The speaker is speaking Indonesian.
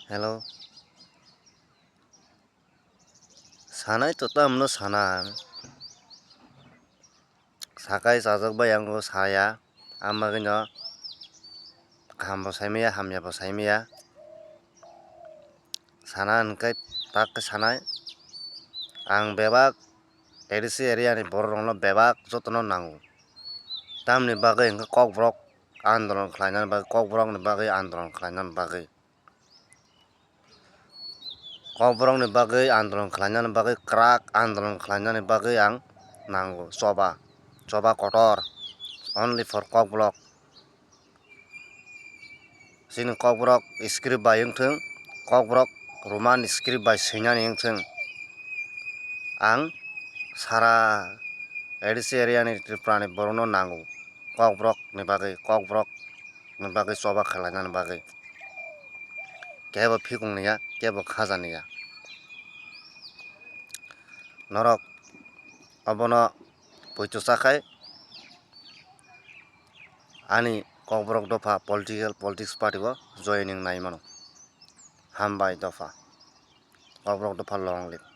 Hello, sanai to tamno sana sakai sajak yang saya amagino ham saimia hamya saimia sana hingkai tak sanai ang bebak edisi area ni borongno bebak jotono nango tamni bagai hingke kokbrok andolon khlainani bagui kokborok ni bagui andolon khlainani bagui kokborok ni bagui andolon khlainani bagui kwrak andolon khlainani bagui ang nango choba kotor only for kokborok sini kokborok script bai wngthing kokborok roman script bai swiinani wngthing ang sara edisi area ni tripura ni borokno nango kokborok ni bagui choba khlainani bagui kebo fikung niya kebo khaja niya norok abono poito sakai ani kokborok dofa politics party o joining nai mano hambai dofa kokborok dofa long live.